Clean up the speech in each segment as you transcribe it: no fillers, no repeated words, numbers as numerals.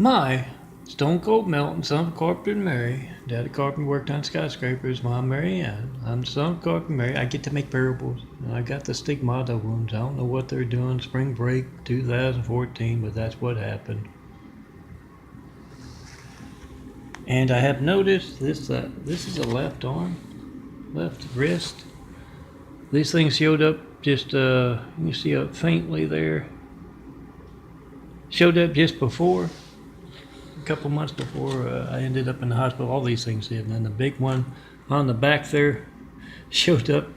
My Stone Cold Melton, son of Carpentry Mary. Daddy Carpenter worked on skyscrapers. Mom Mary Ann. I'm the son of Carpentry Mary. I get to make parables. And I got the Stigmata wounds. I don't know what they're doing. Spring break 2014, but that's what happened. And I have noticed this. This is a left arm, left wrist. These things showed up just. You can see it faintly there. Showed up just before. A couple months before I ended up in the hospital. All these things did, and then the big one on the back there showed up.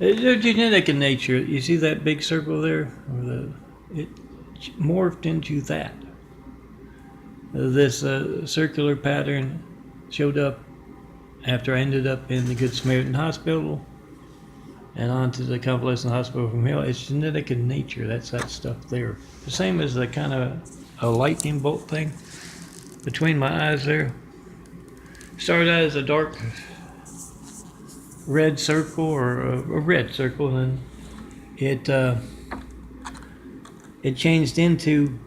They're genetic in nature. You see that big circle there? It morphed into that. This circular pattern showed up after I ended up in the Good Samaritan Hospital and on to the convalescent hospital from here. It's genetic in nature. That's that stuff there. The same as the kind of a lightning bolt thing between my eyes there. Started out as a dark red circle or a red circle, and then it changed into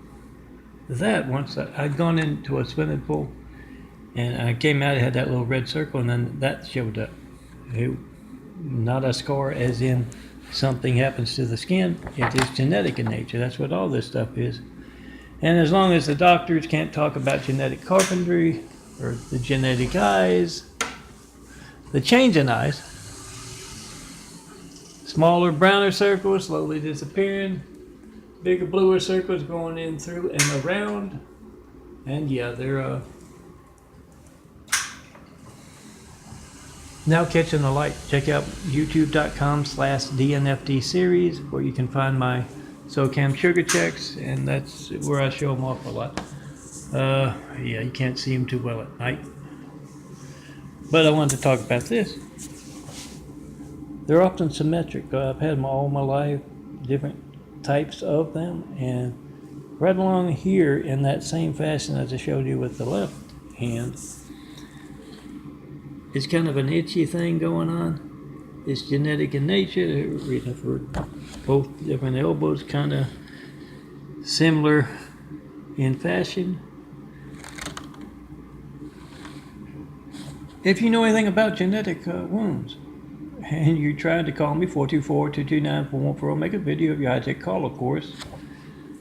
that once I'd gone into a swimming pool and I came out. It had that little red circle, and then that showed up. Not a scar as in something happens to the skin. It is genetic in nature. That's what all this stuff is. And as long as the doctors can't talk about genetic carpentry or the genetic eyes, the change in eyes, smaller browner circles slowly disappearing, bigger bluer circles going in through and around, and yeah, they're now catching the light. Check out youtube.com/DNFD series where you can find my SoCam sugar checks, and that's where I show them off a lot. Yeah, you can't see them too well at night. But I wanted to talk about this. They're often symmetric. I've had them all my life, different types of them, and right along here in that same fashion as I showed you with the left hand, it's kind of an itchy thing going on. It's genetic in nature. Reason for both different elbows, kind of similar in fashion. If you know anything about genetic wounds, and you tried to call me 424-229-4140, make a video of your high-tech call, of course.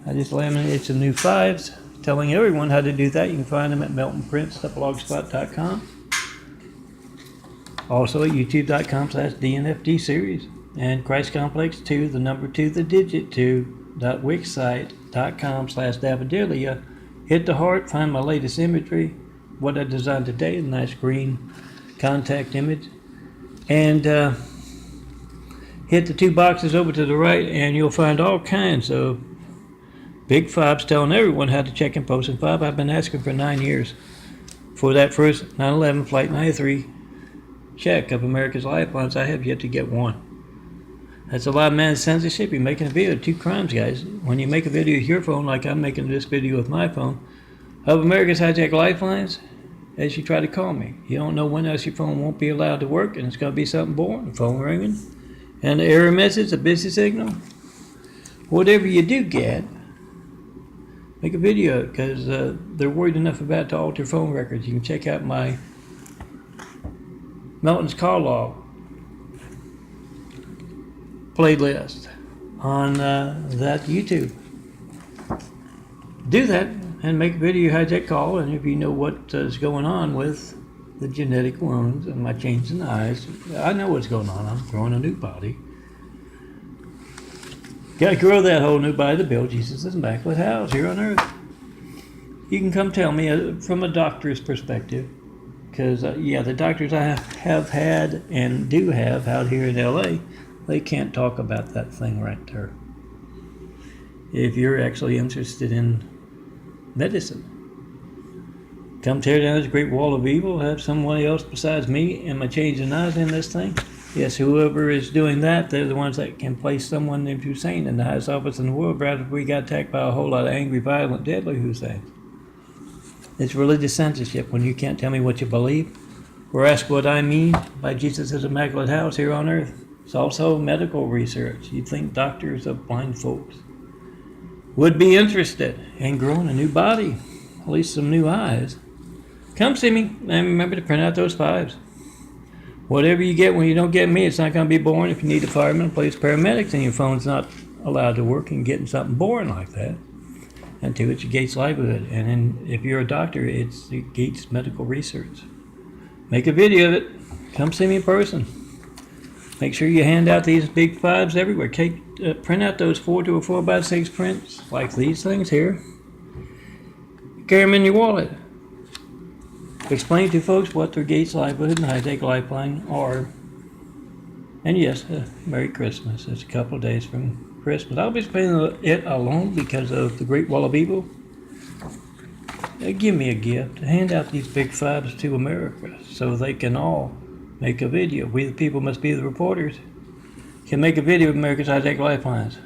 I just laminated some new 5s, telling everyone how to do that. You can find them at meltonprints.blogspot.com. Also at youtube.com/DNFD series and Christ Complex 2, the number 2, the digit 2.wixsite.com/Davidelia. Hit the heart, find my latest imagery, what I designed today, a nice green contact image. And hit the 2 boxes over to the right, and you'll find all kinds of big 5s telling everyone how to check and post in 5. I've been asking for 9 years for that first 9/11 Flight 93 check of America's lifelines. I have yet to get one. That's a lot of man's censorship. You're making a video, 2 crimes, guys. When you make a video with your phone, like I'm making this video with my phone, of America's hijacked lifelines, as you try to call me, you don't know when else your phone won't be allowed to work, and it's going to be something boring, the phone ringing, and the error message, a busy signal. Whatever you do get, make a video, because they're worried enough about it to alter phone records. You can check out my Melton'S call log playlist on that YouTube. Do that and make a video hijack call, and if you know what is going on with the genetic wounds and my change in eyes, I know what's going on. I'm growing a new body. Got to grow that whole new body to build Jesus' immaculate house here on earth. You can come tell me from a doctor's perspective, because yeah, the doctors I have had and do have out here in LA, they can't talk about that thing right there. If you're actually interested in medicine, come tear down this great wall of evil, have someone else besides me and my change in eyes in this thing. Yes, whoever is doing that, they're the ones that can place someone named Hussein in the highest office in the world, rather we got attacked by a whole lot of angry, violent, deadly Husseins. It's religious censorship when you can't tell me what you believe or ask what I mean by Jesus' immaculate house here on earth. It's also medical research. You'd think doctors are blind folks. would be interested in growing a new body, at least some new eyes, come see me, and remember to print out those 5s. Whatever you get when you don't get me, it's not going to be boring. If you need a fireman, police, paramedics, and your phone's not allowed to work and getting something boring like that. And 2, it's your Gates livelihood. And then if you're a doctor, it's the Gates medical research. Make a video of it. Come see me in person. Make sure you hand out these big 5s everywhere. Print out those 4 to a 4x6 prints, like these things here. Carry them in your wallet. Explain to folks what their Gates livelihood and high-tech lifeline are. And yes, Merry Christmas. It's a couple of days from Christmas. I'll be spending it alone because of the Great Wall of Evil. Give me a gift. Hand out these big 5s to America so they can all make a video. We the people must be the reporters. Can make a video of America's high-tech lifelines.